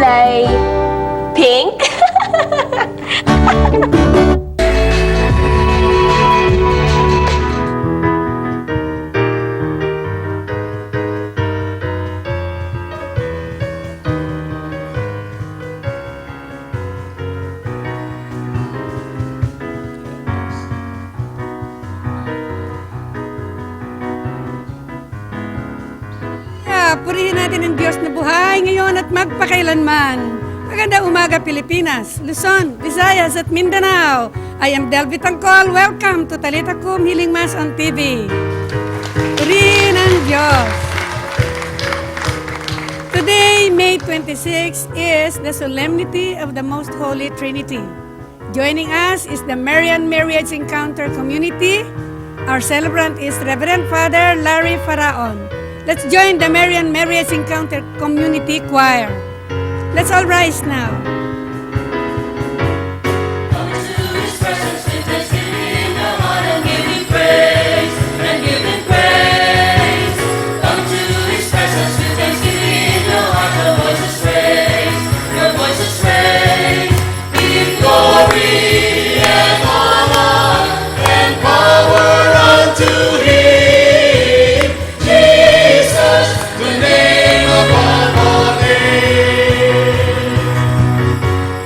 kulay pink. Purihin natin ang Diyos na buhay ngayon at magpakailanman. Magandang umaga, Pilipinas, Luzon, Visayas at Mindanao. I am Delvi Tangkol. Welcome to Talita Kum Healing Mass on TV. Purihin ang Diyos. Today, May 26, is the Solemnity of the Most Holy Trinity. Joining us is the Marian Marriage Encounter Community. Our celebrant is Reverend Father Larry Faraon. Let's join the Marian Marriage Encounter Community Choir. Let's all rise now. Come to His presence with thanksgiving in the heart and give Him praise, and give Him praise. Come to His presence with thanksgiving in the heart, your voices raise, your voices raise. Give glory and honor and power unto Him, Jesus, the name above all names.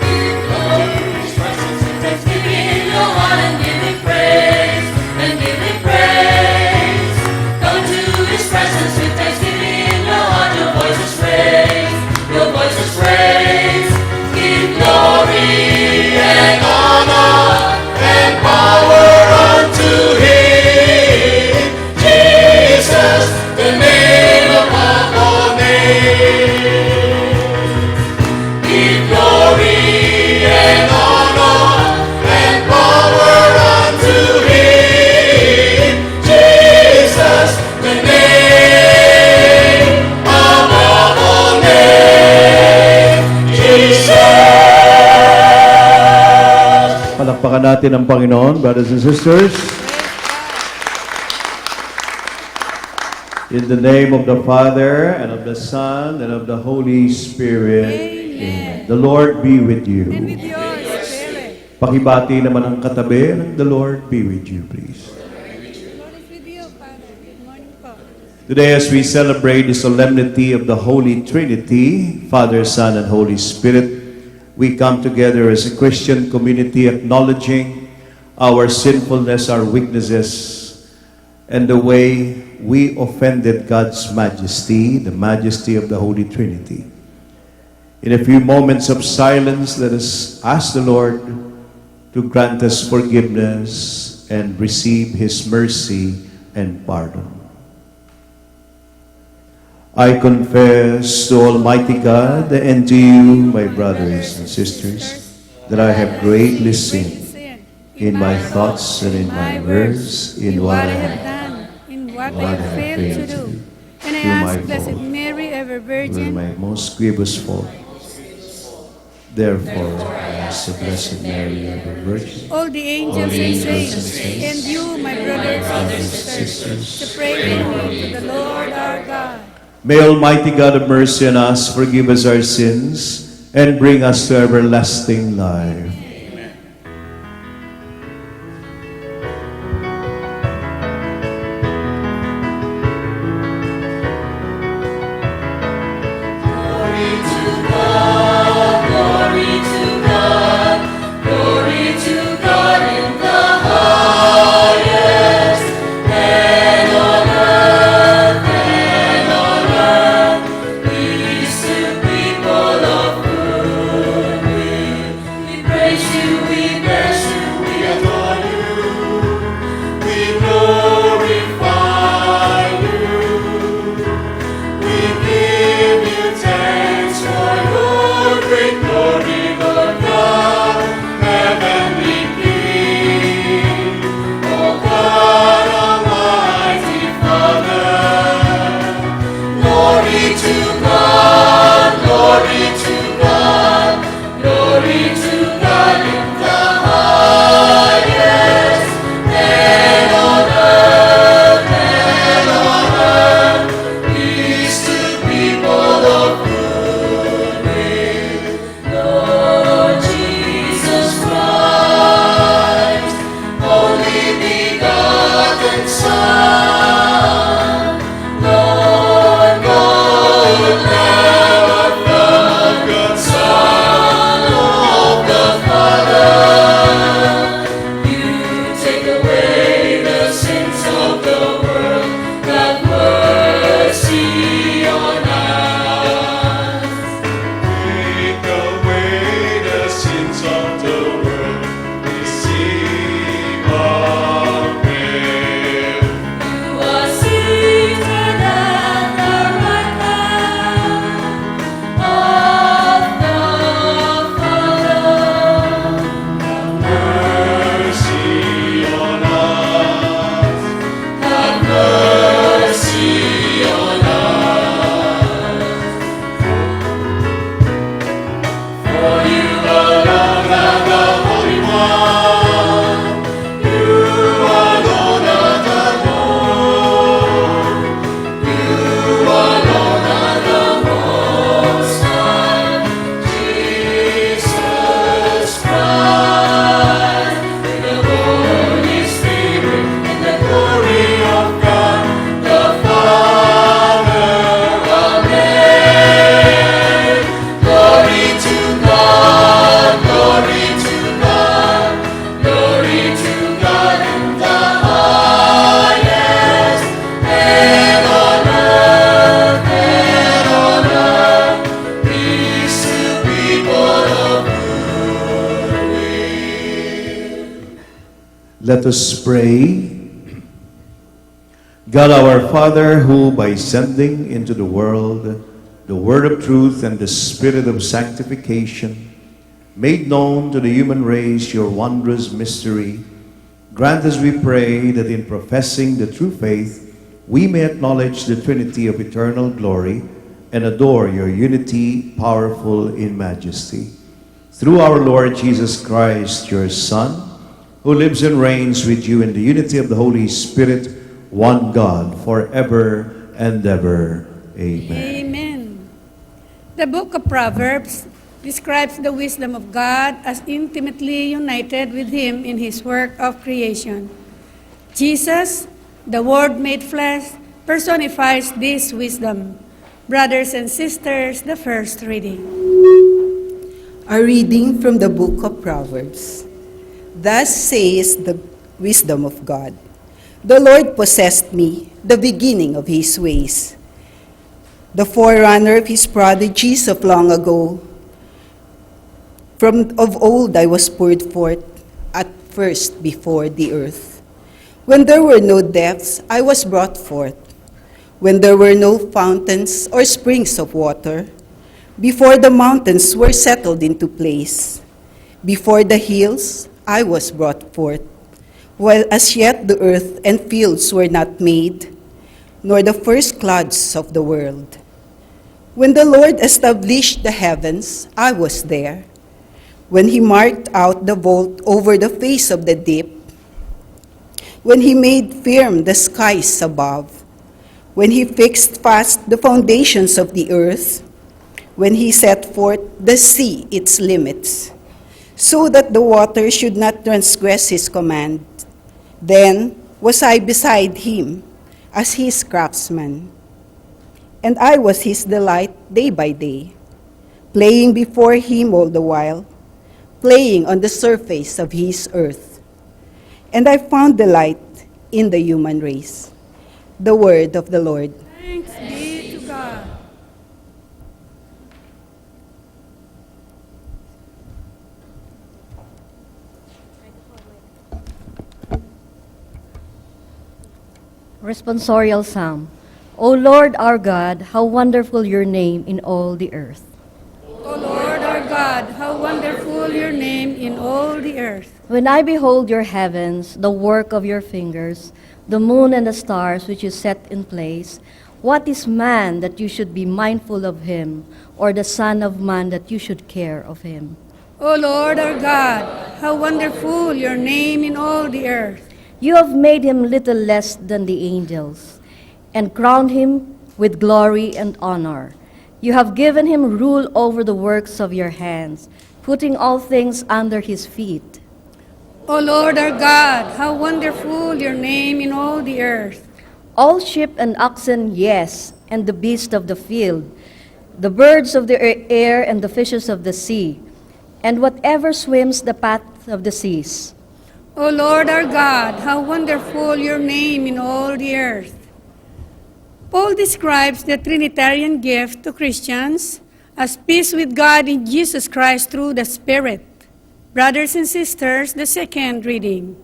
Give glory to His presence with thanksgiving in your heart and give Him praise, and give Him praise. Come to His presence with thanksgiving in your heart, your voices raise, your voices raise. Give glory and honor and power unto Him, Jesus, the name above all names. Give glory and honor and power unto Him, Jesus, the name above all names. Jesus. Palakpakan natin ang Panginoon, brothers and sisters. In the name of the Father, and of the Son, and of the Holy Spirit. Amen. The Lord be with you. And with your spirit. Pakibati naman ang katabi, and the Lord be with you, please. Lord is with you, Father. Good morning po. Today, as we celebrate the solemnity of the Holy Trinity, Father, Son, and Holy Spirit, we come together as a Christian community acknowledging our sinfulness, our weaknesses, and the way we offended God's majesty, the majesty of the Holy Trinity. In a few moments of silence, let us ask the Lord to grant us forgiveness and receive His mercy and pardon. I confess to Almighty God and to you, my brothers and sisters, that I have greatly sinned in my thoughts and in my words, in what I have done, in what what I failed to do. And I through my ask Blessed fault. Mary, ever were Virgin, my most grievous fault. Therefore, I ask the Blessed Mary, ever Virgin, all the angels All the and angels and saints, saints, and you, my brothers and sisters, to pray with me to the Lord our God. may Almighty God have mercy on us, forgive us our sins, and bring us to everlasting life. Glory to God, glory to God, glory to God in the highest, and on earth, peace to people of good will. We praise Let us pray. God our Father, who by sending into the world the word of truth and the spirit of sanctification, made known to the human race your wondrous mystery, grant us, we pray, that in professing the true faith, we may acknowledge the Trinity of eternal glory and adore your unity, powerful in majesty. Through our Lord Jesus Christ, your Son, who lives and reigns with you in the unity of the Holy Spirit, one God, forever and ever. Amen. Amen. The book of Proverbs describes the wisdom of God as intimately united with Him in His work of creation. Jesus, the Word made flesh, personifies this wisdom. Brothers and sisters, the first reading. A reading from the book of Proverbs. Thus says the wisdom of God. The Lord possessed me, the beginning of His ways, the forerunner of His prodigies of long ago. From of old I was poured forth, at first before the earth. When there were no depths, I was brought forth. When there were no fountains or springs of water, before the mountains were settled into place, before the hills I was brought forth, while as yet the earth and fields were not made, nor the first clouds of the world. When the Lord established the heavens, I was there. When He marked out the vault over the face of the deep, when He made firm the skies above, when He fixed fast the foundations of the earth, when He set forth the sea its limits, so that the water should not transgress His command. Then was I beside Him as His craftsman, and I was His delight day by day, playing before Him all the while, playing on the surface of His earth. And I found delight in the human race. The word of the Lord. Thanks be to God. Responsorial Psalm. O Lord our God, how wonderful your name in all the earth. O Lord our God, how wonderful your name in all the earth. When I behold your heavens, the work of your fingers, the moon and the stars which you set in place, what is man that you should be mindful of him, or the son of man that you should care of him? O Lord our God, how wonderful your name in all the earth. You have made him little less than the angels, and crowned him with glory and honor. You have given him rule over the works of your hands, putting all things under his feet. O Lord our God, how wonderful your name in all the earth. All sheep and oxen, yes, and the beasts of the field, the birds of the air and the fishes of the sea, and whatever swims the path of the seas. O Lord our God, how wonderful your name in all the earth. Paul describes the Trinitarian gift to Christians as peace with God in Jesus Christ through the Spirit. Brothers and sisters, the second reading.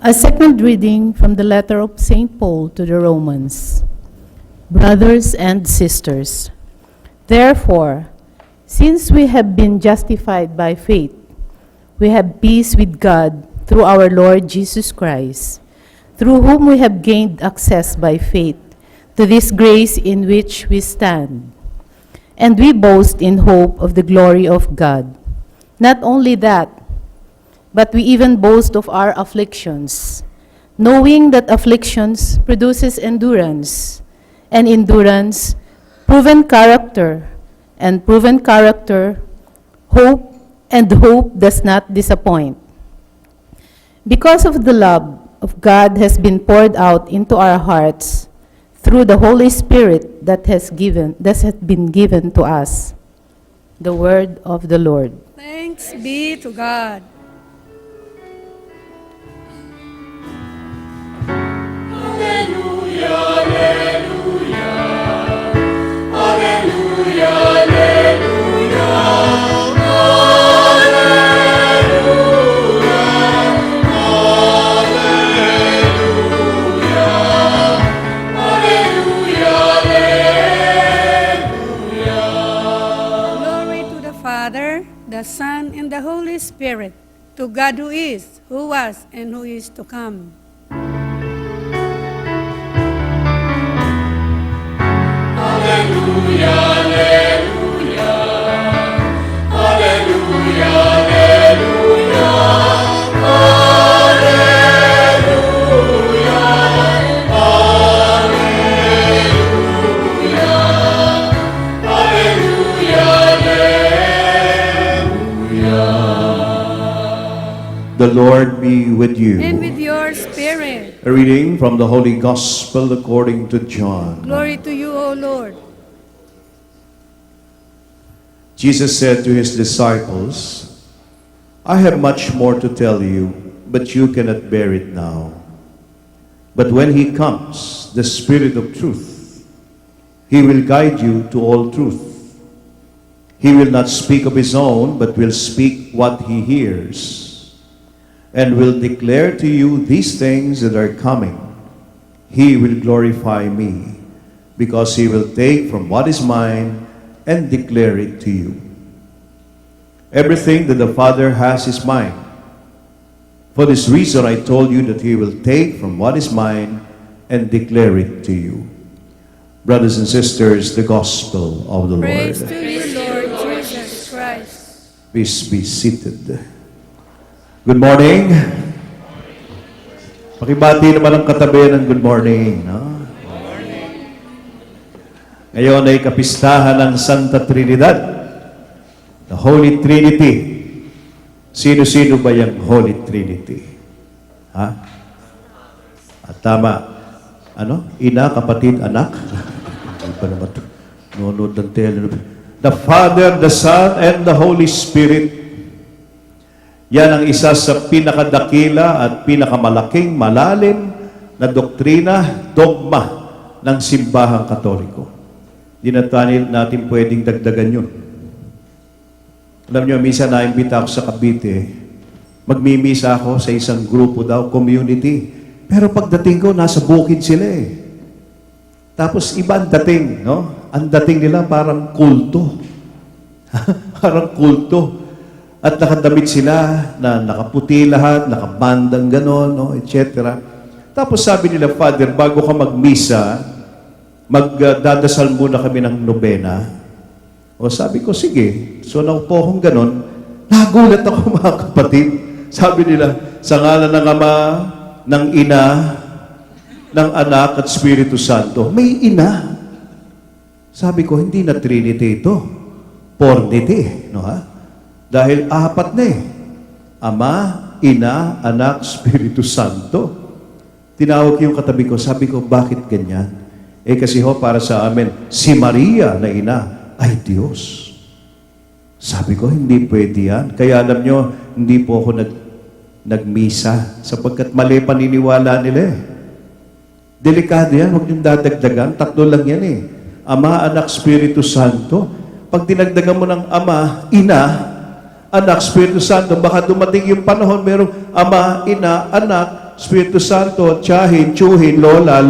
A second reading from the letter of St. Paul to the Romans. Brothers and sisters, therefore, since we have been justified by faith, we have peace with God through our Lord Jesus Christ, through whom we have gained access by faith to this grace in which we stand. And we boast in hope of the glory of God. Not only that, but we even boast of our afflictions, knowing that afflictions produces endurance, and endurance, proven character, and proven character, hope, and hope does not disappoint. Because of the love of God has been poured out into our hearts through the Holy Spirit that has been given to us. The word of the Lord. Thanks be to God. the Son, and the Holy Spirit, to God who is, who was, and who is to come. The Lord be with you. And with your spirit. A reading from the Holy Gospel according to John. Glory to you, O Lord. Jesus said to his disciples, I have much more to tell you, but you cannot bear it now. But when he comes, the Spirit of truth, he will guide you to all truth. He will not speak of his own, but will speak what he hears, and will declare to you these things that are coming. He will glorify me, because he will take from what is mine and declare it to you. Everything that the Father has is mine. For this reason I told you that he will take from what is mine and declare it to you. Brothers and sisters, the Gospel of the Praise Lord. to you, Lord Jesus Christ. Please be seated. Good morning. Pakibati naman ang katabi ng good morning. No? Ngayon ay kapistahan ng Santa Trinidad, the Holy Trinity. Sino-sino ba yung Holy Trinity? Ha? At tama. Ano? Ina, kapatid, anak? Ano ba naman ito? Nonood ng tele. The Father, the Son, and the Holy Spirit. Yan ang isa sa pinakadakila at pinakamalaking, malalim na doktrina, dogma ng simbahang Katoliko. Di natin pwedeng dagdagan yun. Alam nyo, minsan naimbita ako sa Cavite, magmimisa ako sa isang grupo daw, community. Pero pagdating ko, nasa bukid sila eh. Tapos iba ang dating, no? Ang dating nila parang kulto. Parang kulto. At nakadamit sila na nakaputi lahat, nakabandang ganon, no? etc. Tapos sabi nila, Father, bago ka magmisa, magdadasal muna kami ng nobena. O sabi ko, sige. So naupo akong ganon. Nagulat ako mga kapatid. Sabi nila, sa ngalan ng Ama, ng Ina, ng Anak at Espiritu Santo. May ina. Sabi ko, hindi na Trinity ito. Pornity. No, ha? Dahil apat na eh. Ama, Ina, Anak, Espiritu Santo. Tinawag yung katabi ko. Sabi ko, bakit ganyan? Eh kasi ho, para sa amin, si Maria na ina ay Diyos. Sabi ko, hindi pwede yan. Kaya alam nyo, hindi po ako nagmisa sapagkat mali paniniwala nila eh. Delikado yan, huwag niyong dadagdagan. Tatlo lang yan eh. Ama, Anak, Espiritu Santo. Pag dinagdagan mo ng Ama, Ina, Anak, Espiritu Santo, baka dumating yung panahon, merong Ama, Ina, Anak, Espiritu Santo, tiyahin, tsuhin, lola,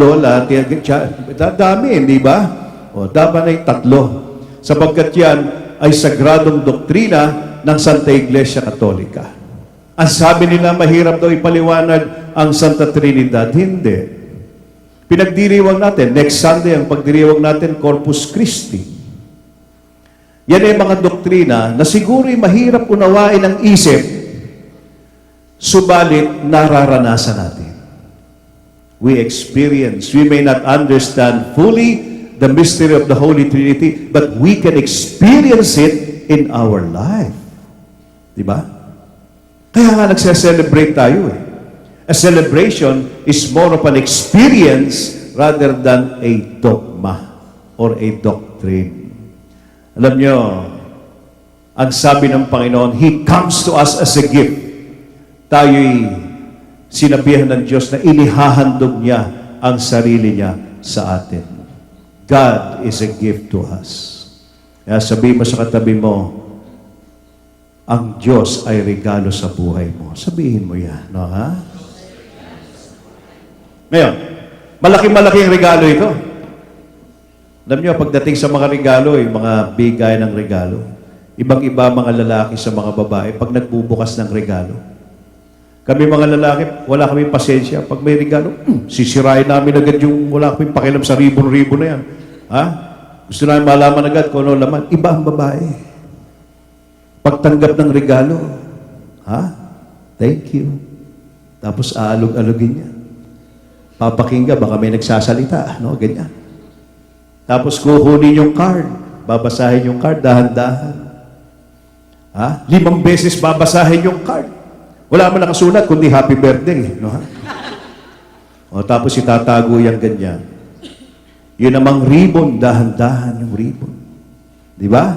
dami, hindi ba? O, dapat na yung tatlo. Sapagkat yan ay sagradong doktrina ng Santa Iglesia Katolika. Ang sabi nila, mahirap daw ipaliwanag ang Santa Trinidad. Hindi. Pinagdiriwang natin. Next Sunday, ang pagdiriwang natin, Corpus Christi. Yan ay mga doktrina na siguro'y mahirap unawain ang isip, subalit nararanasan natin. We experience, we may not understand fully the mystery of the Holy Trinity, but we can experience it in our life. Diba? Kaya nga nagse-celebrate tayo eh. A celebration is more of an experience rather than a dogma or a doctrine. Alam nyo, ang sabi ng Panginoon, He comes to us as a gift. Tayo'y sinabihan ng Diyos na inihahandog niya ang sarili niya sa atin. God is a gift to us. Kaya sabihin mo sa katabi mo, ang Diyos ay regalo sa buhay mo. Sabihin mo yan, no ha? Ngayon, malaki-malaking regalo ito. Alam niyo, pagdating sa mga regalo, yung mga bigay ng regalo, Ibang-iba mga lalaki sa mga babae pag nagbubukas ng regalo. Kami mga lalaki, wala kami pasensya. Pag may regalo, sisirain namin agad yung wala kami pakialam sa ribon-ribon na yan. Ha? Gusto namin malaman agad kung ano laman. Iba ang babae. Pagtanggap ng regalo, ha? Thank you. Tapos aalog-alogin niya. Papakinggan, baka may nagsasalita, no? Ganyan. Tapos kukunin yung card. Babasahin yung card, dahan-dahan. Ha? 5 beses babasahin yung card. Wala man nakasulat, kundi happy birthday. No, ha? O, tapos itatago yung ganyan. Yun namang ribbon, dahan-dahan yung ribbon. Di ba?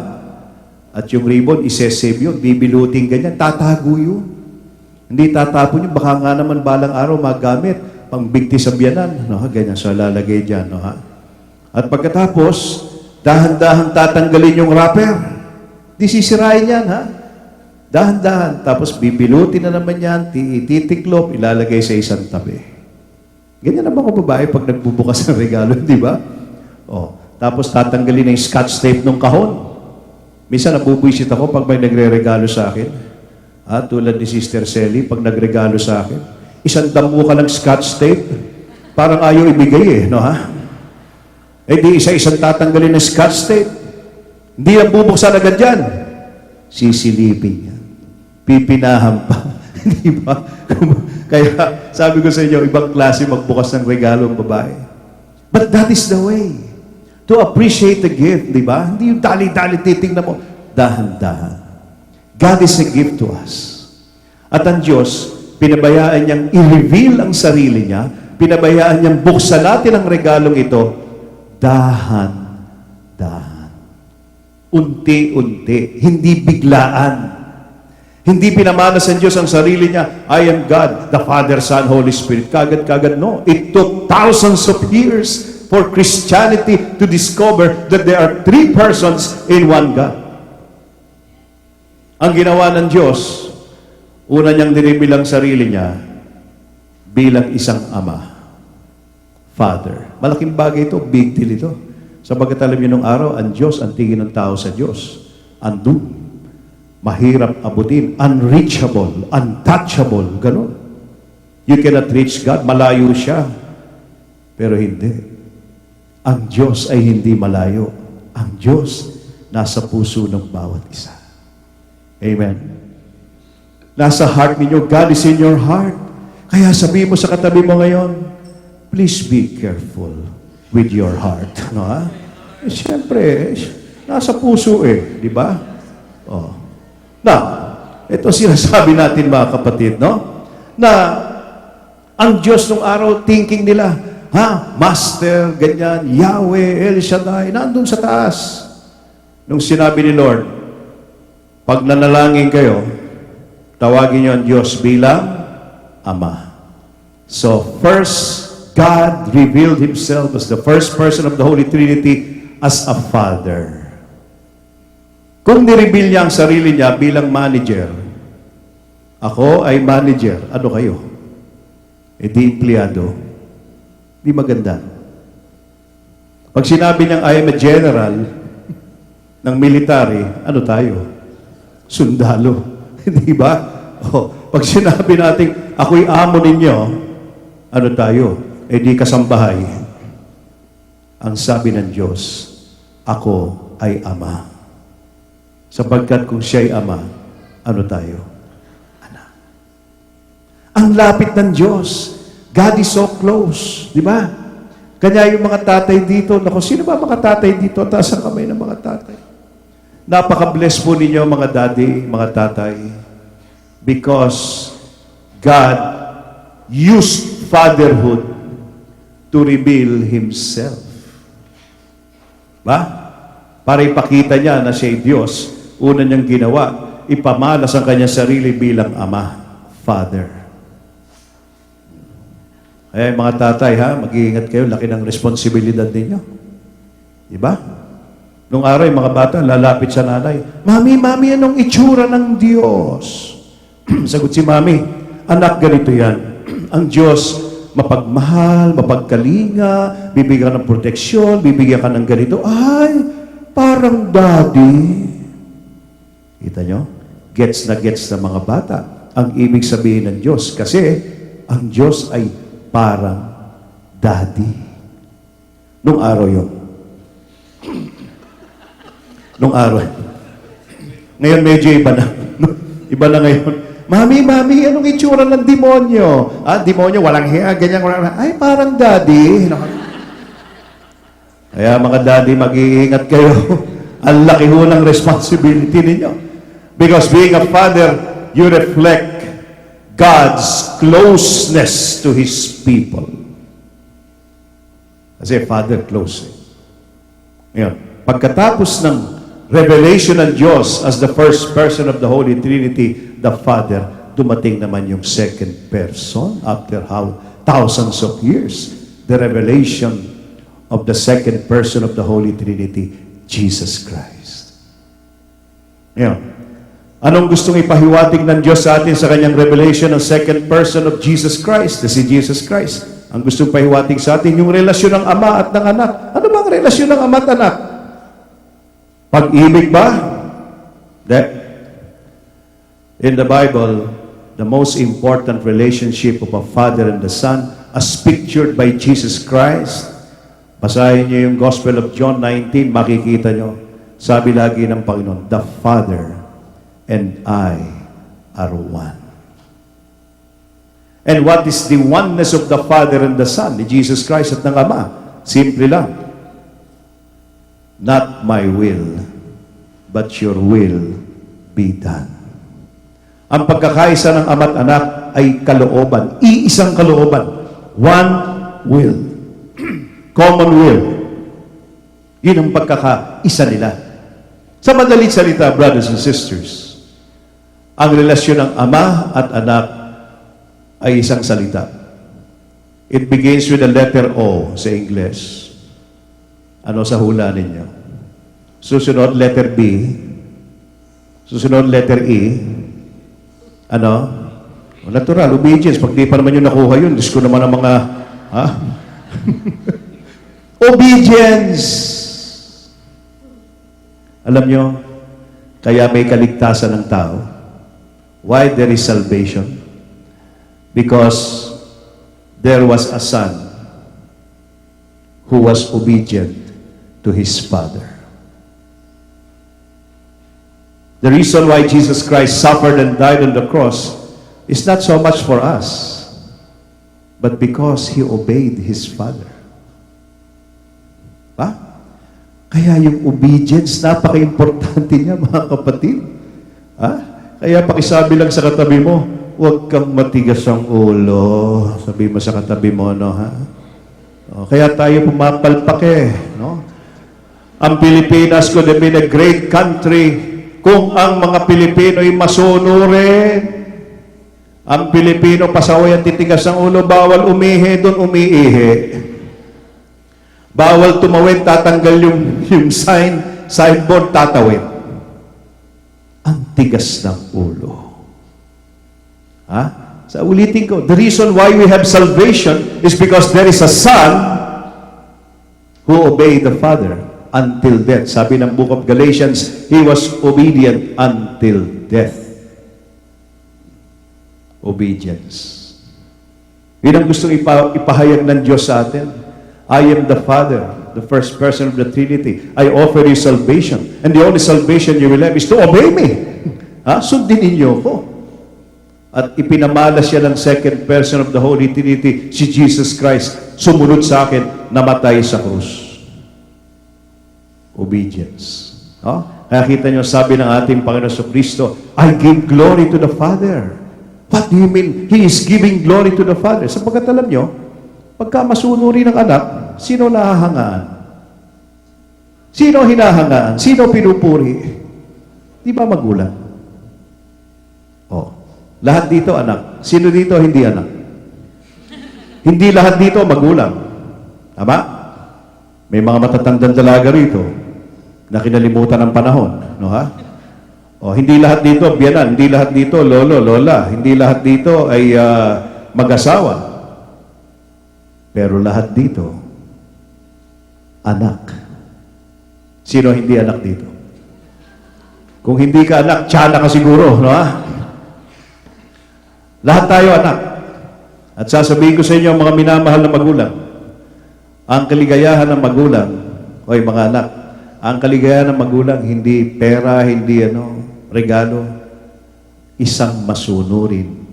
At yung ribbon, isesave yun, bibiluting ganyan, tatago yun. Hindi tatapon yun, baka nga naman balang araw magamit, pangbigti sa biyanan. No, ha? Ganyan, so lalagay dyan. No, ha? At pagkatapos, dahan-dahan tatanggalin yung wrapper. Di sisirain yan, ha? Dahan-dahan. Tapos bibilutin na naman yan, titiklop, ilalagay sa isang tabi. Ganyan naman ko babae pag nagbubukas ng regalo, di ba? O, tapos tatanggalin na yung scotch tape ng kahon. Minsan nabubuisit ako pag may nagre-regalo sa akin. Tulad ni Sister Sally, pag nagregalo sa akin, isang damo ka ng scotch tape, parang ayaw ibigay no ha? Di isa-isang tatanggalin ng scotch tape. Hindi na bubuksan agad yan. Sisilipin yan. Pipinahan pa. Di ba? Kaya sabi ko sa inyo, ibang klase magbukas ng regalo ang babae. But that is the way to appreciate the gift, di ba? Hindi yung dali-dali titingnan mo. Dahan-dahan. God is a gift to us. At ang Diyos, pinabayaan niyang i-reveal ang sarili niya, pinabayaan niyang buksan natin ang regalong ito, dahan-dahan. Unti-unti, hindi biglaan. Hindi pinamanas ng Diyos ang sarili niya, I am God, the Father, Son, Holy Spirit. Kagad-kagad, no. It took thousands of years for Christianity to discover that there are 3 persons in one God. Ang ginawa ng Diyos, una niyang dinibilang sarili niya bilang isang ama. Father. Malaking bagay ito, big deal ito. Sabagat alam niyo nung araw, ang Diyos, ang tingin ng tao sa Diyos. Andun. Mahirap abutin. Unreachable. Untouchable. Ganon. You cannot reach God. Malayo siya. Pero hindi. Ang Diyos ay hindi malayo. Ang Diyos nasa puso ng bawat isa. Amen. Nasa heart ninyo. God is in your heart. Kaya sabihin mo sa katabi mo ngayon, please be careful with your heart. No, ha? Siyempre, nasa puso di ba? Oh. Now, ito sinasabi natin mga kapatid, no? Na ang Diyos nung araw, thinking nila, Master, ganyan, Yahweh, El Shaddai, nandun sa taas. Nung sinabi ni Lord, pag nanalangin kayo, tawagin niyo ang Diyos bilang Ama. So, first, God revealed Himself as the first person of the Holy Trinity as a Father. Kung nireveal niya ang sarili niya bilang manager, ako ay manager, ano kayo? Di empleyado. Di maganda. Pag sinabi niyang I am a general ng military, ano tayo? Sundalo. Di ba? Pag sinabi natin, ako'y amo ninyo, ano tayo? Di kasambahay. Ang sabi ng Diyos, ako ay ama. Sapagkat kung siya'y ama, ano tayo? Anak. Ang lapit ng Diyos. God is so close. Di ba? Kanya yung mga tatay dito, naku, sino ba mga tatay dito? Taas ang kamay ng mga tatay. Napaka-bless po ninyo mga daddy, mga tatay. Because God used fatherhood to reveal Himself. Ba? Para ipakita niya na siya ay Diyos, una niyang ginawa, ipamalas ang kanyang sarili bilang Ama, Father. Mga tatay, mag-iingat kayo, laki ng responsibilidad ninyo. Diba? Nung araw, yung mga bata, lalapit sa nanay, Mami, anong itsura ng Diyos? Sagot si Mami, anak, ganito yan. Ang Diyos, mapagmahal, mapagkalinga, bibigyan ka ng proteksyon, bibigyan ka ng ganito. Ay, parang daddy. Kita nyo? Gets na gets ng mga bata ang ibig sabihin ng Diyos. Kasi ang Diyos ay parang daddy. Nung araw yun. Nung araw. Ngayon medyo iba na. Iba na ngayon. Mami, anong itsura ng demonyo? Demonyo, walang hiya, ganyan, walang. Ay, parang daddy. Kaya mga daddy, mag-iingat kayo. Ang laki ho ng responsibility ninyo. Because being a father, you reflect God's closeness to His people. Kasi Father, close. Ngayon, pagkatapos ng revelation ng Diyos as the first person of the Holy Trinity, the Father, dumating naman yung second person after how thousands of years. The revelation of the second person of the Holy Trinity, Jesus Christ. Ngayon, anong gustong ipahiwatig ng Diyos sa atin sa kanyang revelation ng second person of Jesus Christ, na si Jesus Christ? Ang gustong pahiwatig sa atin, yung relasyon ng ama at ng anak. Ano ba ang relasyon ng ama at anak? Pag-ibig ba? In the Bible, the most important relationship of a father and the son, as pictured by Jesus Christ, basahin niyo yung Gospel of John 19, makikita niyo, sabi lagi ng Panginoon, the Father and I are one. And what is the oneness of the Father and the Son, ni Jesus Christ at ng Ama? Simple lang. Not my will, but your will be done. Ang pagkakaisa ng Ama at Anak ay kalooban. Iisang kalooban. One will. Common will. Yun ang pagkakaisa nila. Sa madaling salita, brothers and sisters, ang relasyon ng Ama at Anak ay isang salita. It begins with the letter O sa English. Ano sa hula ninyo? Susunod, letter B. Susunod, letter E. Ano? Natural, obedience. Pag di pa naman yung nakuha yun, Diyos ko naman ang mga... Obedience! Alam nyo, kaya may kaligtasan ng tao. Why there is salvation? Because there was a son who was obedient to his father. The reason why Jesus Christ suffered and died on the cross is not so much for us, but because He obeyed His Father. Ba? Kaya yung obedience, napaka-importante niya, mga kapatid. Kaya pakisabi lang sa katabi mo, huwag kang matigas ang ulo. Sabi mo sa katabi mo, no, ha? Kaya tayo pumapalpak no? Ang Pilipinas could have been a great country kung ang mga Pilipino ay masunurin. Ang Pilipino, pasaway at titigas ang ulo, bawal umihi, doon umiihi. Bawal tumawid, tatanggal yung signboard, tatawid. Ang tigas ng ulo. Sa ulitin ko, the reason why we have salvation is because there is a son who obeyed the Father until death. Sabi ng book of Galatians, He was obedient until death. Obedience. Yun ang gustong ipahayag ng Diyos sa atin. I am the Father, the first person of the Trinity. I offer you salvation. And the only salvation you will have is to obey me. Sundin ninyo ko. At ipinamala siya ng second person of the Holy Trinity, si Jesus Christ, sumunod sa akin, namatay sa krus. Obedience. Kaya kita nyo, sabi ng ating Panginoon sa Kristo, I give glory to the Father. What do you mean? He is giving glory to the Father. Sapagkat alam nyo, pagka masunuri ng anak, sino nahahangaan? Sino hinahangaan? Sino pinupuri? Di ba magulang? Lahat dito anak. Sino dito hindi anak? Hindi lahat dito magulang. Tama? May mga matatandang dalaga rito na kinalimutan ng panahon. No, ha? Hindi lahat dito biyanan. Hindi lahat dito lolo, lola. Hindi lahat dito ay mag-asawa. Pero lahat dito, anak. Sino hindi anak dito? Kung hindi ka anak, tiyana ka siguro, no? Lahat tayo anak. At sasabihin ko sa inyo, mga minamahal na magulang, ang kaligayahan ng magulang, oy mga anak, ang kaligayahan ng magulang, hindi pera, hindi regalo, isang masunurin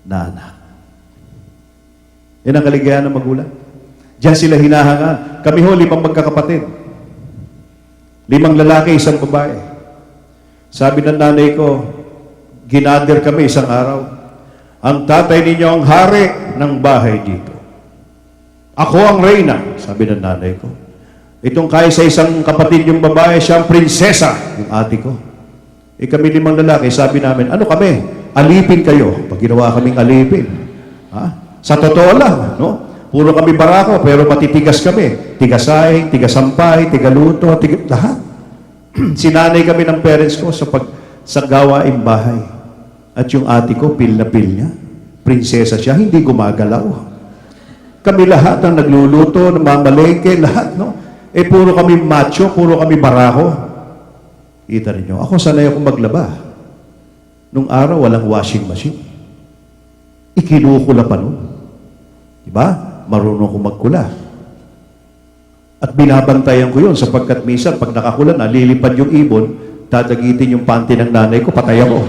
na anak. Yan ang kaligayahan ng magulang. Diyan sila hinahangaan. Kami ho, 5 magkakapatid. 5 lalaki, 1 babae. Sabi ng nanay ko, ginader kami isang araw. Ang tatay ninyo ang hari ng bahay dito. Ako ang reyna, sabi ng nanay ko. Itong kaya sa isang kapatid yung babae, siya ang prinsesa, yung ate ko. Kami 5 lalaki, sabi namin, ano kami? Alipin kayo. Pag ginawa kaming alipin. Ha? Sa totoo lang, no? Puro kami barako, pero matitigas kami. Tigasay, tigasampay, tigaluto, lahat. Sinanay kami ng parents ko sa gawaing bahay. At yung ate ko, pil na pil niya. Prinsesa siya, hindi gumagalaw. Kami lahat ang nagluluto, namamalengke, lahat, no? Puro kami macho, puro kami barako. Kita ninyo, ako sanay akong maglaba. Nung araw, walang washing machine. Ikinukula pa nun. Diba? Marunong akong magkula. At binabantayan ko yun sapagkat minsan, pag nakakula na, lilipad yung ibon, tatagitin yung panty ng nanay ko, patay ako.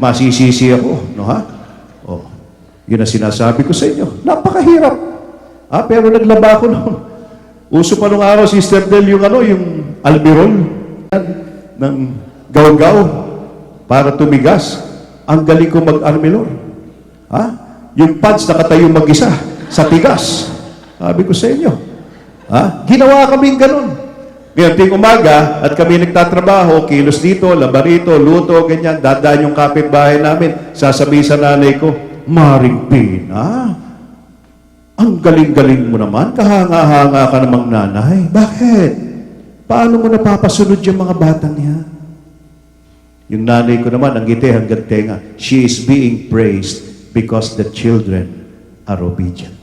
Masisisi ako. No, ha? Oh, yun ang sinasabi ko sa inyo. Napakahirap. Pero naglaba ako noon. Uso pa nung araw, Sister Del, yung almirol ng gaw-gaw para tumigas. Ang galing ko mag-almirol. Yung pads nakatayo mag-isa sa tigas. Sabi ko sa inyo. Ginawa kaming ganun. Ngayon, ting umaga, at kami nagtatrabaho, kilos dito, laba rito, luto, ganyan, dadaan yung kapitbahay namin, sasabihin sa nanay ko, Maring Pina, ang galing-galing mo naman, kahanga-hanga ka namang nanay. Bakit? Paano mo napapasunod yung mga batang niya? Yung nanay ko naman, ang ngiti hanggang tenga, she is being praised because the children are obedient.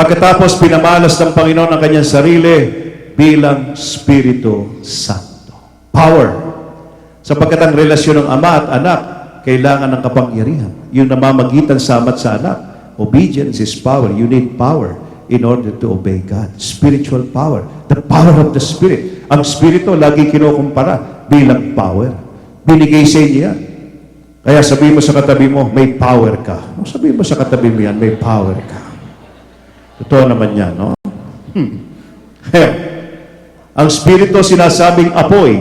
Pagkatapos, pinamalas ng Panginoon ang kanyang sarili bilang Espiritu Santo. Power. Sapagkat ang relasyon ng ama at anak, kailangan ng kapangyarihan. Yung namamagitan sa ama at sa anak. Obedience is power. You need power in order to obey God. Spiritual power. The power of the Spirit. Ang Spirito, lagi kinukumpara bilang power. Binigay sa inyo yan. Kaya sabihin mo sa katabi mo, may power ka. Sabihin mo sa katabi mo yan, may power ka. Totoo naman yan, no? Ang Spirito sinasabing apoy.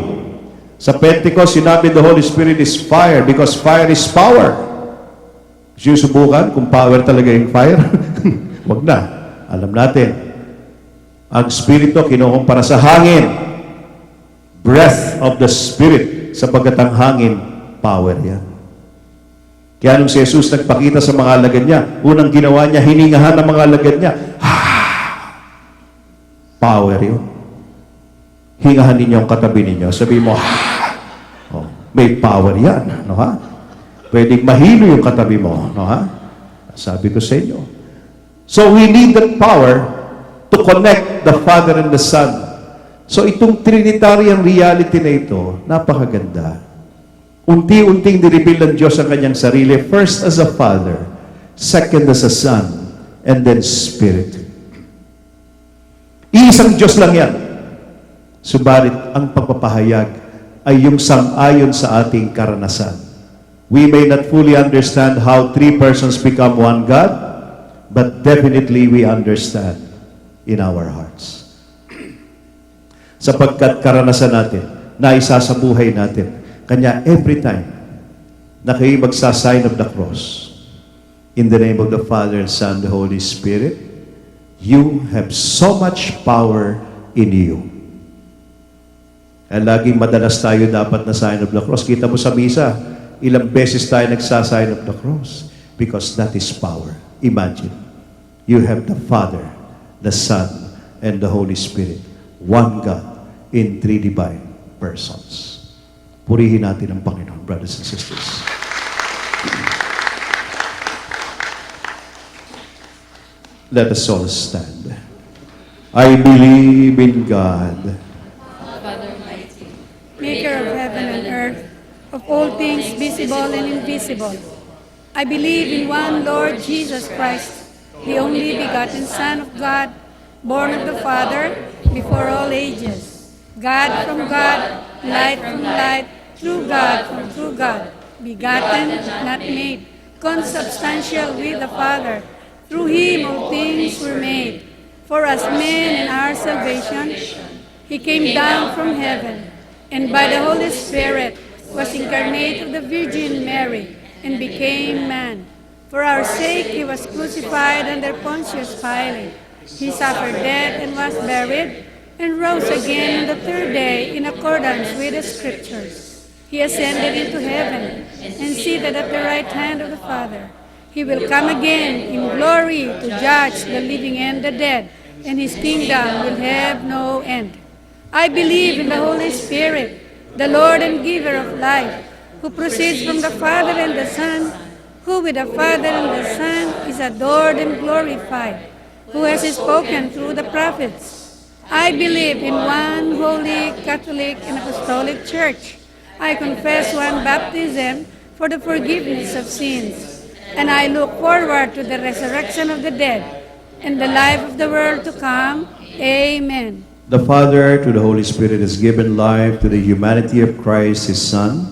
Sa Pentecost, sinabi the Holy Spirit is fire because fire is power. Susubukan kung power talaga yung fire? Wag na. Alam natin. Ang Spirito kinukumpara sa hangin. Breath of the Spirit. Sapagkat ang hangin, power yan. Kaya nung si Jesus nagpakita sa mga alagad niya, unang ginawa niya, hiningahan ng mga alagad niya. Power yun. Hingahan ninyo ang katabi ninyo. Sabi mo, may power yan. No, ha? Pwedeng mahilo yung katabi mo. No, ha? Sabi ko sa inyo. So we need that power to connect the Father and the Son. So itong Trinitarian reality na ito, napakaganda. Unti-unting nireveal ng Diyos ang kanyang sarili. First as a Father, second as a Son, and then Spirit. Isang Diyos lang yan. Subalit, ang pagpapahayag ay yung sang-ayon sa ating karanasan. We may not fully understand how 3 persons become one God, but definitely we understand in our hearts. Sapagkat karanasan natin, na isa sa buhay natin, kanya every time na kayo magsasign of the cross, in the name of the Father, Son, the Holy Spirit, you have so much power in you. Kaya laging madalas tayo dapat na sign of the cross. Kita mo sa misa, ilang beses tayo nagsasign of the cross because that is power. Imagine, you have the Father, the Son, and the Holy Spirit. One God in 3 divine persons. Purihin natin ang Panginoon, brothers and sisters. Let us all stand. I believe in God, Father mighty, maker of heaven and earth, of all things visible and invisible. I believe in one Lord Jesus Christ, the only begotten Son of God, born of the Father, before all ages. God from God, light from light, true God from true God, begotten, not made, consubstantial with the Father. Through him all things were made. For us men and our salvation, he came down from heaven, and by the Holy Spirit was incarnate of the Virgin Mary, and became man. For our sake he was crucified under Pontius Pilate. He suffered death and was buried, and rose again on the third day in accordance with the Scriptures. He ascended into heaven, and seated at the right hand of the Father. He will come again in glory to judge the living and the dead, and his kingdom will have no end. I believe in the Holy Spirit, the Lord and giver of life, who proceeds from the Father and the Son, who with the Father and the Son is adored and glorified, who has spoken through the prophets. I believe in one holy, Catholic, and Apostolic Church. I confess one baptism for the forgiveness of sins, and I look forward to the resurrection of the dead and the life of the world to come. Amen. The Father, to the Holy Spirit, has given life to the humanity of Christ, his Son,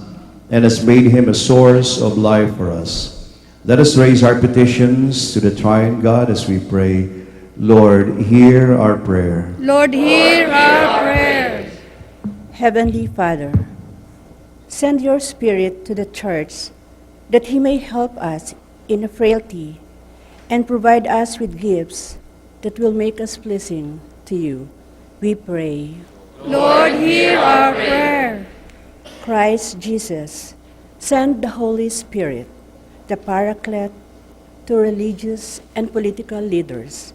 and has made him a source of life for us. Let us raise our petitions to the triune God as we pray. Lord, hear our prayer. Lord, hear our prayer. Heavenly Father, send your Spirit to the Church that he may help us in frailty and provide us with gifts that will make us pleasing to you. We pray. Lord, hear our prayer. Christ Jesus, send the Holy Spirit, the Paraclete, to religious and political leaders,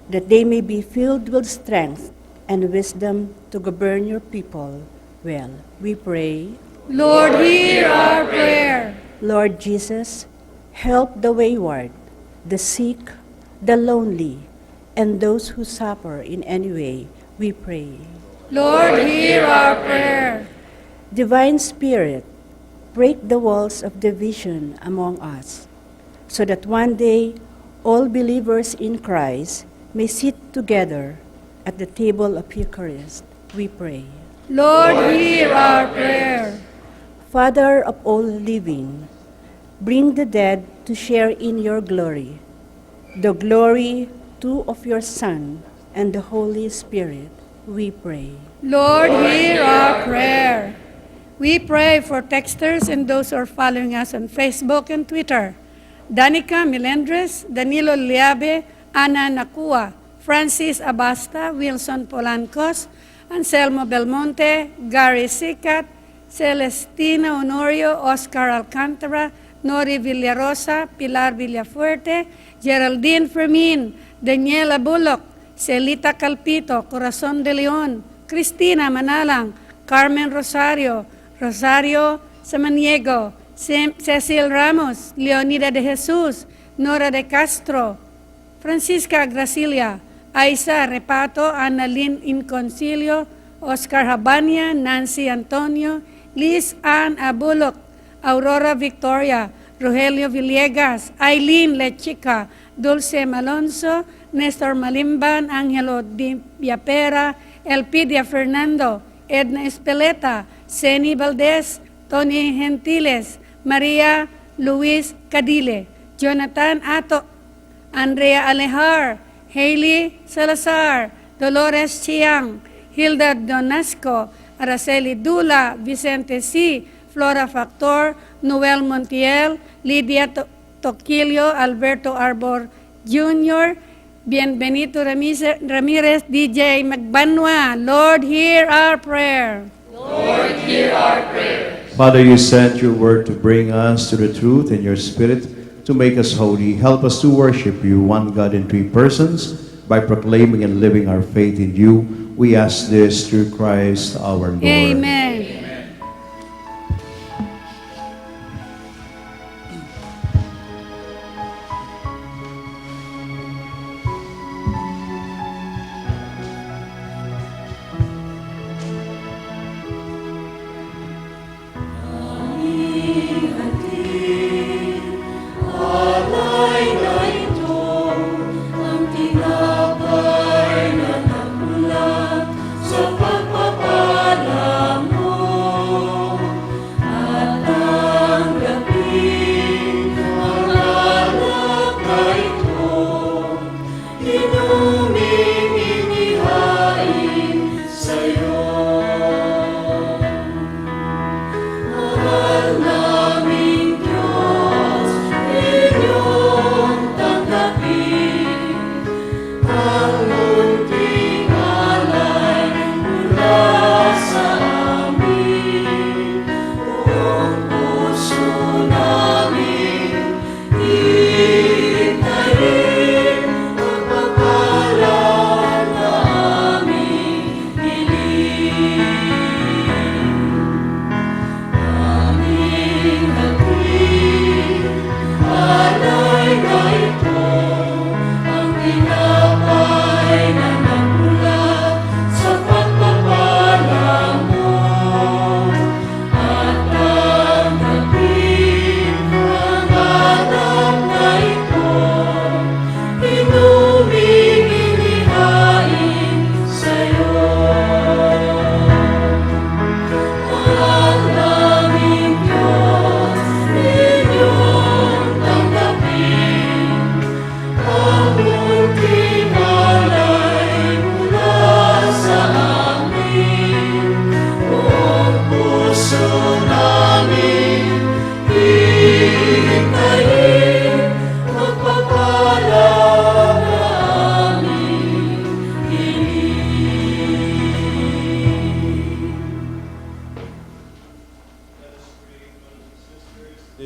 that they may be filled with strength and wisdom to govern your people well. We pray. Lord, hear our prayer. Lord Jesus, help the wayward, the sick, the lonely, and those who suffer in any way. We pray. Lord, hear our prayer. Divine Spirit, break the walls of division among us, so that one day all believers in Christ may sit together at the table of Eucharist. We pray. Lord, hear our prayer. Father of all living, bring the dead to share in your glory, the glory too of your Son and the Holy Spirit. We pray. Lord, hear our prayer. We pray for texters and those who are following us on Facebook and Twitter. Danica Melendres, Danilo Liabe, Ana Nakua, Francis Abasta, Wilson Polancos, Anselmo Belmonte, Gary Sicat, Celestina Honorio, Oscar Alcantara, Nori Villarosa, Pilar Villafuerte, Geraldine Fermin, Daniela Bullock, Celita Calpito, Corazon de Leon, Cristina Manalang, Carmen Rosario, Rosario Samaniego, Cecil Ramos, Leonida de Jesus, Nora de Castro, Francisca Gracilia, Aisa Repato, Annalyn Inconcilio, Oscar Habania, Nancy Antonio, Liz Ann Abulok, Aurora Victoria, Rogelio Villegas, Aileen Lechica, Dulce Malonzo, Nestor Malimban, Angelo Di Viapera, Elpidia Fernando, Edna Espeleta, Seni Valdez, Tony Gentiles, Maria Luis Cadile, Jonathan Ato, Andrea Alejar, Hailey Salazar, Dolores Chiang, Hilda Donasco, Araceli Dula, Vicente C., Flora Factor, Noel Montiel, Lydia Toquillo, Alberto Arbor Jr., Bienvenido Ramirez, DJ Magbanwa. Lord, hear our prayer. Lord, hear our prayer. Father, you sent your word to bring us to the truth and your Spirit to make us holy. Help us to worship you, one God in three persons, by proclaiming and living our faith in you. We ask this through Christ our Lord. Amen.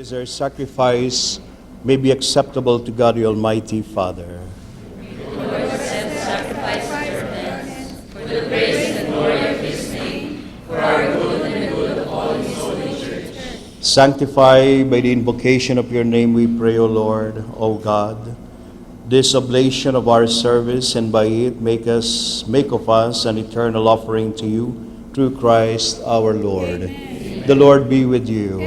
this our sacrifice may be acceptable to God the Almighty Father. Sanctify by the invocation of your name, we pray, O Lord, O God, this oblation of our service, and by it make of us an eternal offering to you through Christ our Lord. Amen. The Lord be with you.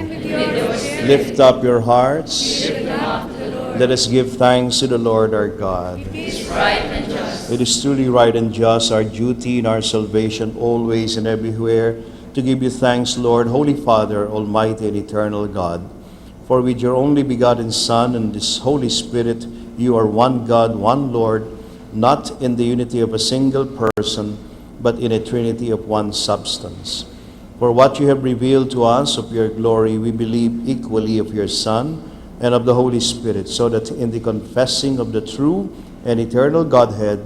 Lift up your hearts. Let us give thanks to the Lord our God. It is right and just. It is truly right and just, our duty and our salvation, always and everywhere, to give you thanks, Lord, Holy Father, Almighty and eternal God. For with your only begotten Son and this Holy Spirit, you are one God, one Lord, not in the unity of a single person, but in a trinity of one substance. For what you have revealed to us of your glory, we believe equally of your Son and of the Holy Spirit, so that in the confessing of the true and eternal Godhead,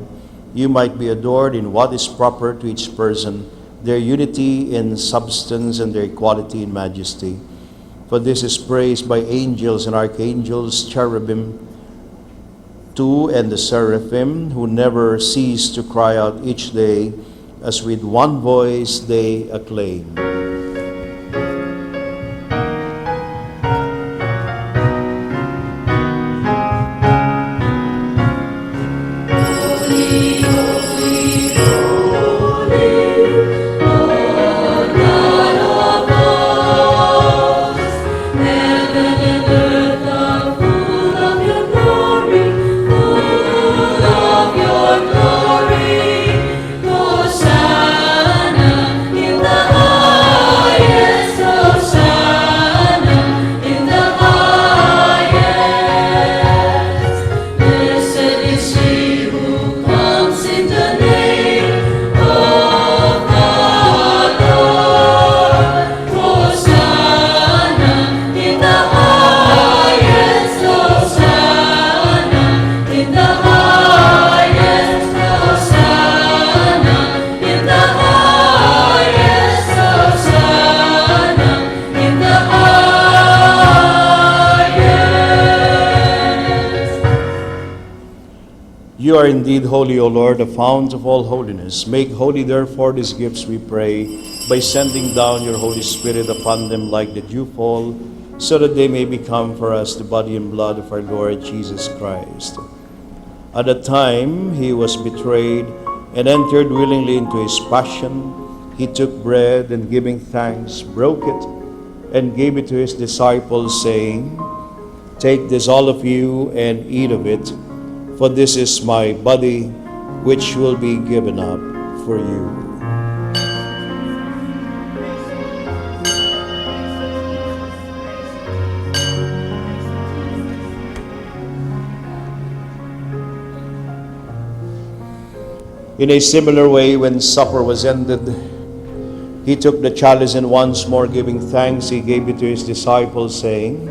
you might be adored in what is proper to each person, their unity in substance and their equality in majesty. For this is praised by angels and archangels, cherubim, too, and the seraphim, who never cease to cry out each day, as with one voice they acclaim. You are indeed holy, O Lord, the fount of all holiness. Make holy, therefore, these gifts, we pray, by sending down your Holy Spirit upon them like the dewfall, so that they may become for us the body and blood of our Lord Jesus Christ. At the time he was betrayed and entered willingly into his passion, he took bread and, giving thanks, broke it and gave it to his disciples, saying, "Take this, all of you, and eat of it. For this is my body, which will be given up for you." In a similar way, when supper was ended, he took the chalice, and once more giving thanks, he gave it to his disciples, saying,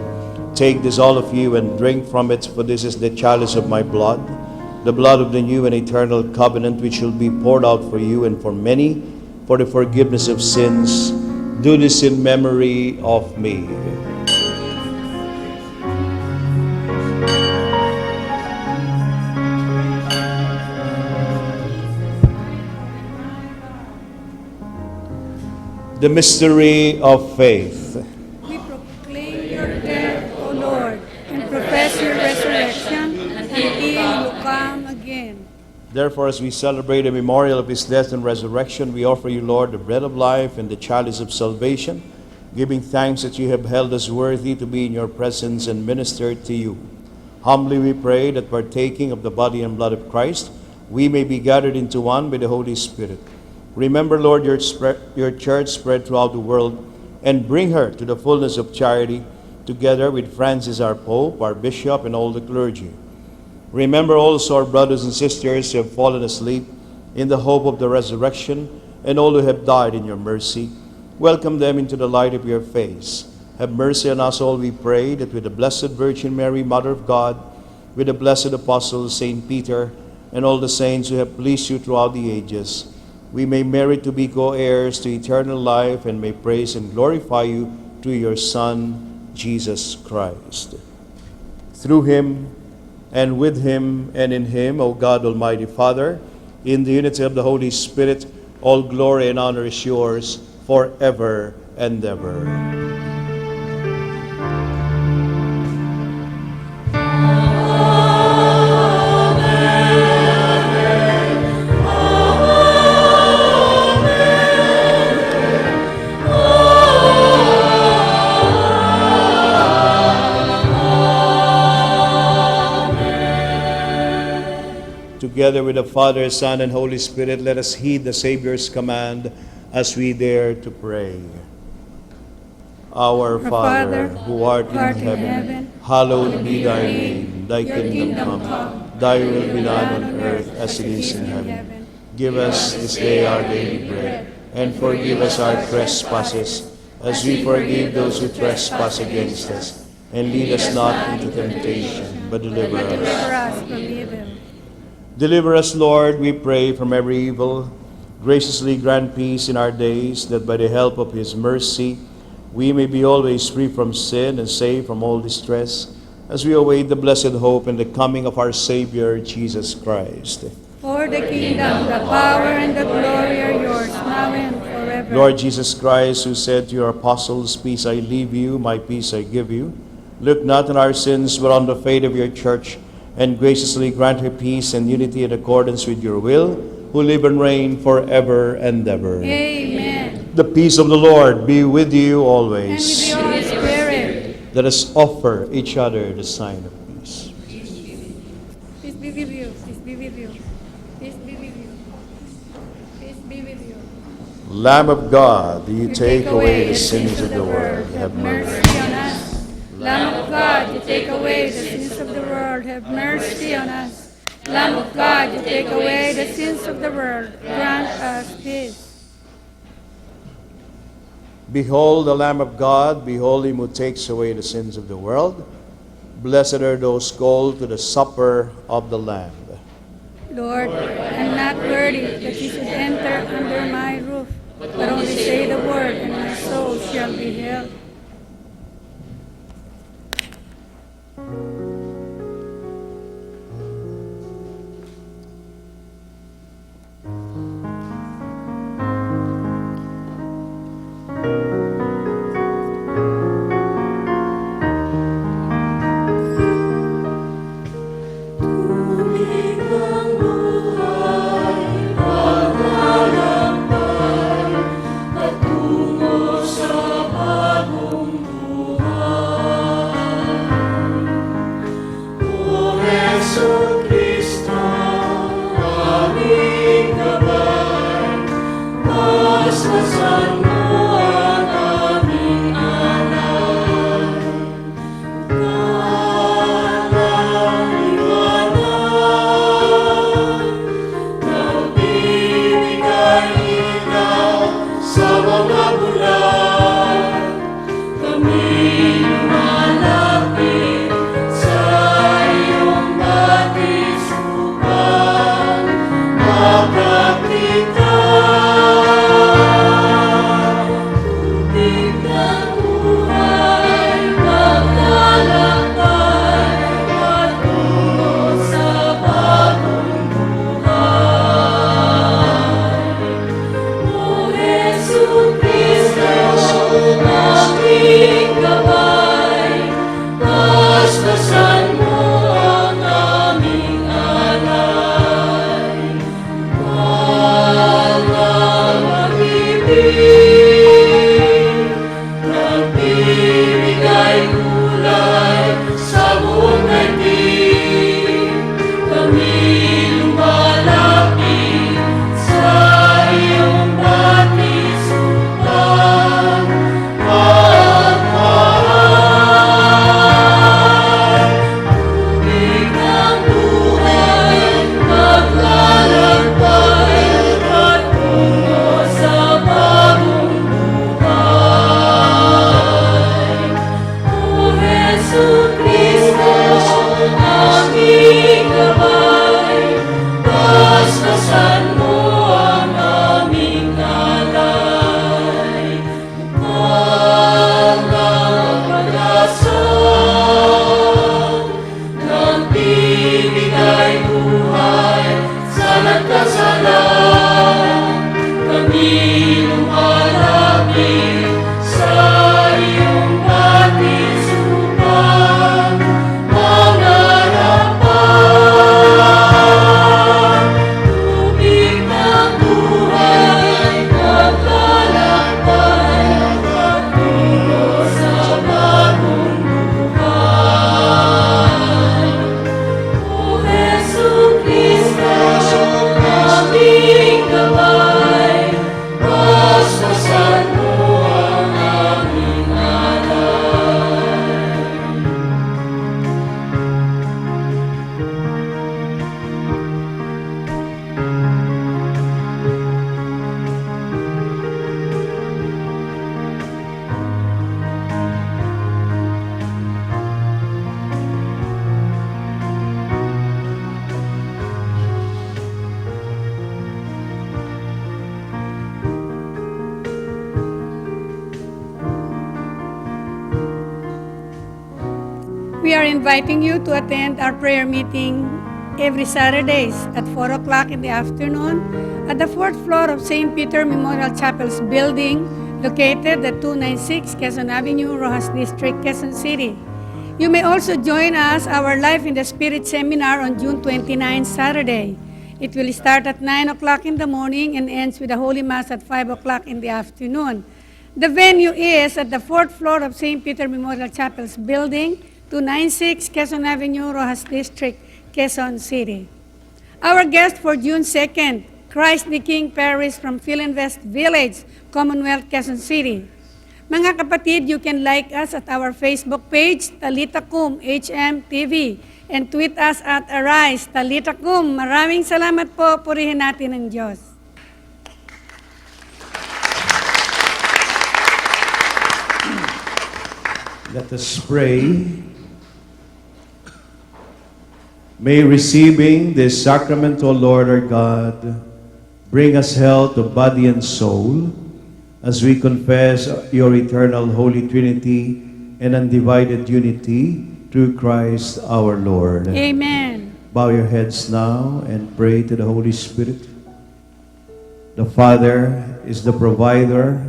"Take this, all of you, and drink from it, for this is the chalice of my blood, the blood of the new and eternal covenant, which will be poured out for you and for many for the forgiveness of sins. Do this in memory of me." The mystery of faith. We proclaim your death, O Lord, and profess your resurrection until you come again. Therefore, as we celebrate a memorial of his death and resurrection, we offer you, Lord, the bread of life and the chalice of salvation, giving thanks that you have held us worthy to be in your presence and minister to you. Humbly we pray that, partaking of the body and blood of Christ, we may be gathered into one by the Holy Spirit. Remember, Lord, your church spread throughout the world, and bring her to the fullness of charity, together with Francis our Pope, our Bishop, and all the clergy. Remember also our brothers and sisters who have fallen asleep in the hope of the resurrection, and all who have died in your mercy. Welcome them into the light of your face. Have mercy on us all, we pray, that with the Blessed Virgin Mary, Mother of God, with the blessed apostles, Saint Peter, and all the saints who have pleased you throughout the ages, we may merit to be co-heirs to eternal life, and may praise and glorify you through your Son, Jesus Christ. Through him, and with him, and in him, O God, Almighty Father, in the unity of the Holy Spirit, all glory and honor is yours forever and ever. Together with the Father, Son, and Holy Spirit, let us heed the Savior's command as we dare to pray. Our Father, who art in heaven, hallowed be thy name. Thy kingdom come, thy will be done on earth as it is in heaven. Give us this day our daily bread, and forgive us our trespasses, as we forgive those who trespass against us. And lead us not into temptation, but deliver us. Deliver us from evil. Deliver us, Lord, we pray, from every evil. Graciously grant peace in our days, that by the help of his mercy we may be always free from sin and safe from all distress, as we await the blessed hope and the coming of our Savior, Jesus Christ. For the kingdom, the power, and the glory are yours, now and forever. Lord Jesus Christ, who said to your apostles, "Peace I leave you, my peace I give you," look not on our sins, but on the faith of your church, and graciously grant her peace and unity in accordance with your will, who live and reign forever and ever. Amen. The peace of the Lord be with you And always. with your spirit. Let us offer each other the sign of peace. Peace be with you. Peace be with you. Peace be with you. Peace be with you. Lamb of God, you take away the sins of the world, have mercy. Mercy on us. Lamb of God, you take away the sins of the world, have mercy on us. Lamb of God, you take away the sins of the world, grant us peace. Behold the Lamb of God, behold him who takes away the sins of the world. Blessed are those called to the supper of the Lamb. Lord, I am not worthy that you should enter under my roof, but only say the word, and my soul shall be healed. we are inviting you to attend our prayer meeting every Saturdays at 4 o'clock in the afternoon at the 4th floor of St. Peter Memorial Chapel's building located at 296 Quezon Avenue, Rojas District, Quezon City. You may also join us our Life in the Spirit seminar on June 29, Saturday. It will start at 9 o'clock in the morning and ends with a Holy Mass at 5 o'clock in the afternoon. The venue is at the 4th floor of St. Peter Memorial Chapel's building, 296 Quezon Avenue, Rojas District, Quezon City. Our guest for June 2nd, Christ the King Parish from Philinvest Village, Commonwealth, Quezon City. Mga kapatid, you can like us at our Facebook page, Talita Kum HMTV, and tweet us at Arise, Talita Kum. Maraming salamat po, purihin natin ang Diyos. Let us pray. May receiving this sacrament, O Lord our God, bring us health of body and soul, as we confess your eternal Holy Trinity and undivided unity through Christ our Lord. Amen. Bow your heads now and pray to the Holy Spirit. The Father is the provider,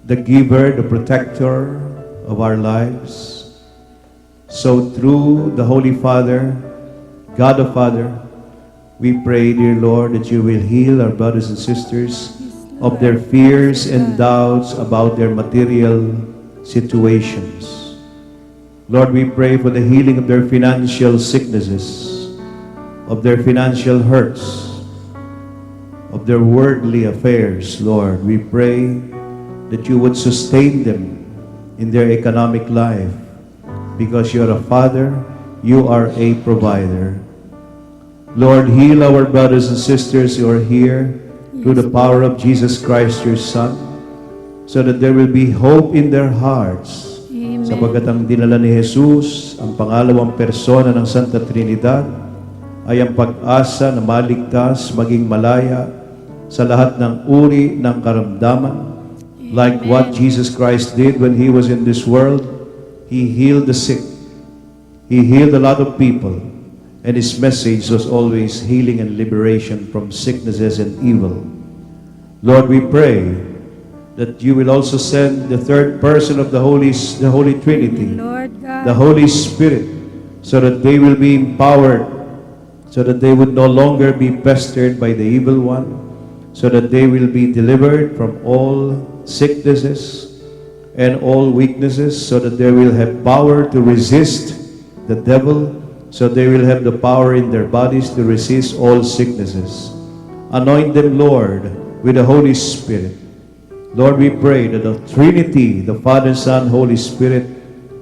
the giver, the protector of our lives. So through the Holy Father, God the Father, we pray, dear Lord, that you will heal our brothers and sisters of their fears and doubts about their material situations. Lord, we pray for the healing of their financial sicknesses, of their financial hurts, of their worldly affairs. Lord, we pray that you would sustain them in their economic life, because you are a Father, you are a provider. Lord, heal our brothers and sisters who are here through the power of Jesus Christ, your Son, so that there will be hope in their hearts. Amen. Sapagkat ang dinala ni Jesus, ang pangalawang persona ng Santa Trinidad, ay ang pag-asa na maligtas, maging malaya sa lahat ng uri ng karamdaman. Like what Jesus Christ did when He was in this world, He healed the sick. He healed a lot of people. And His message was always healing and liberation from sicknesses and evil. Lord, we pray that you will also send the third person of the Holy Trinity, Lord God. the Holy Spirit, so that they will be empowered, so that they would no longer be pestered by the evil one, so that they will be delivered from all sicknesses and all weaknesses, so that they will have power to resist the devil, so they will have the power in their bodies to resist all sicknesses. Anoint them, Lord, with the Holy Spirit. Lord, we pray that the Trinity, the Father, Son, Holy Spirit,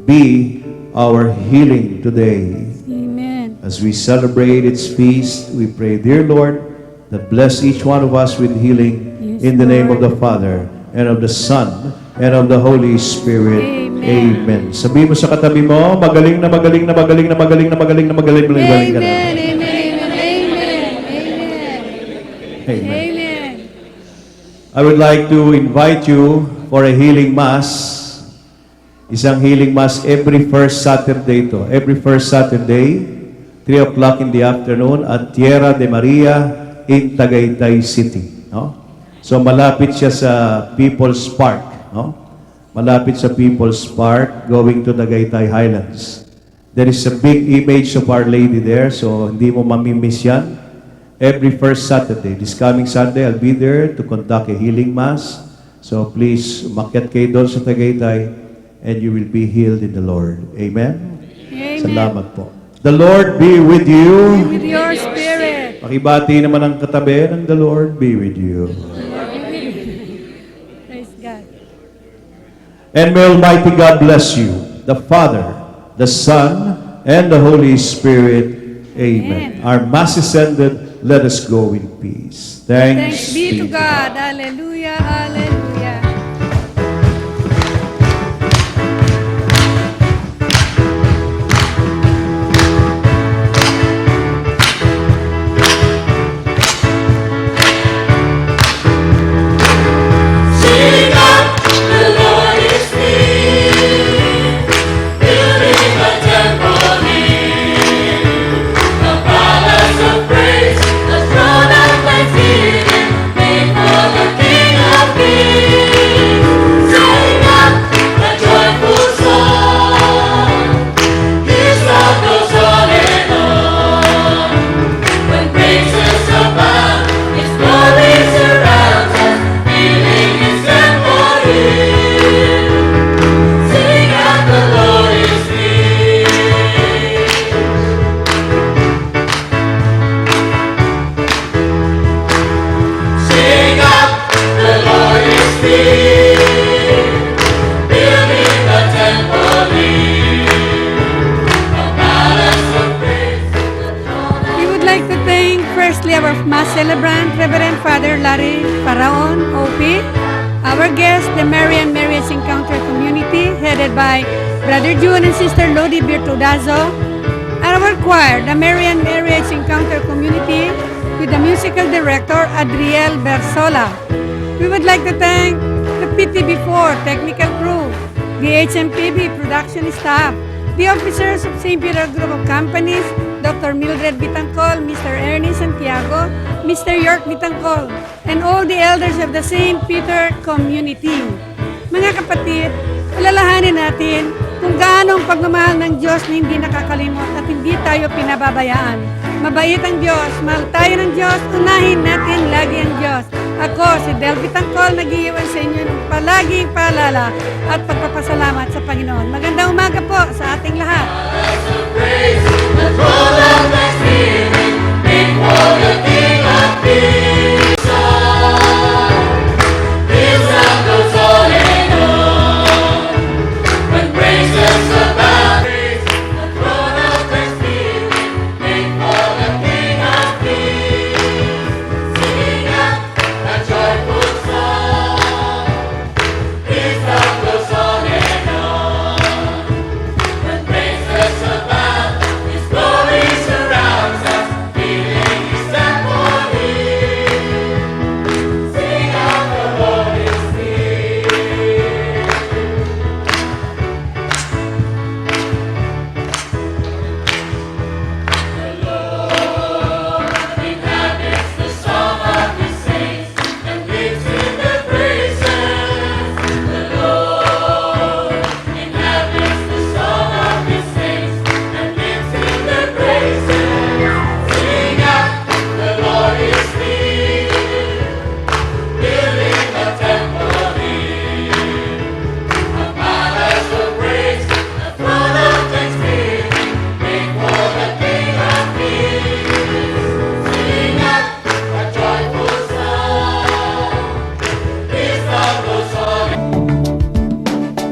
be our healing today. Amen. As we celebrate its feast, we pray, dear Lord, that bless each one of us with healing. Yes, in the name of Lord. the Father, and of the Son, and of the Holy Spirit. Amen. Sabihin mo sa katabi mo, magaling na magaling na magaling na magaling na magaling na magaling na magaling ka na. Amen. Amen. Amen. Amen. Amen. Amen. I would like to invite you for a healing mass. Isang healing mass every first Saturday to. Every first Saturday, 3 o'clock in the afternoon at Tierra de Maria in Tagaytay City. No? So malapit siya sa People's Park. No? Malapit sa People's Park going to Tagaytay Highlands. There is a big image of Our Lady there, so hindi mo mamimiss yan. Every first Saturday, this coming Sunday, I'll be there to conduct a healing mass. So please, umakyat kayo doon sa Tagaytay and you will be healed in the Lord. Amen? Amen. Salamat po. The Lord be with you. With your spirit. Pakibati naman ang katabi ng the Lord be with you. Praise God. And may Almighty God bless you, the Father, the Son, and the Holy Spirit. Amen. Our Mass is ended. Let us go in peace. Thanks be to God. Hallelujah. Hallelujah. Sing up, the Lord is near, building a temple Spirit, building the temple near, a palace of praise. We would like to thank firstly our Mass celebrant, Reverend Father Larry Paraon, OP, our guest, the Marian Marriage Encounter Community, headed by Brother June and Sister Lodi Birtudazo, and our choir, the Marian Marriage Encounter Community, with the musical director, Adriel Bersola. We would like to thank the PTB4 technical crew, the HMPB production staff, the officers of St. Peter Group of Companies, Dr. Mildred Bitangcol, Mr. Ernie Santiago, Mr. York Bitangcol, and all the elders of the St. Peter community. Mga kapatid, alalahanin natin kung gaano ang pagmamahal ng Diyos na hindi nakakalimot at hindi tayo pinababayaan. Mabait ang Diyos, mahal tayo ng Diyos, unahin natin lagi ang Diyos. Ako, si Del Bitangcol, nag-iiwan sa inyo ng palaging paalala at pagpapasalamat sa Panginoon. Magandang umaga po sa ating lahat. Praise the throne of thanksgiving before the King of Kings.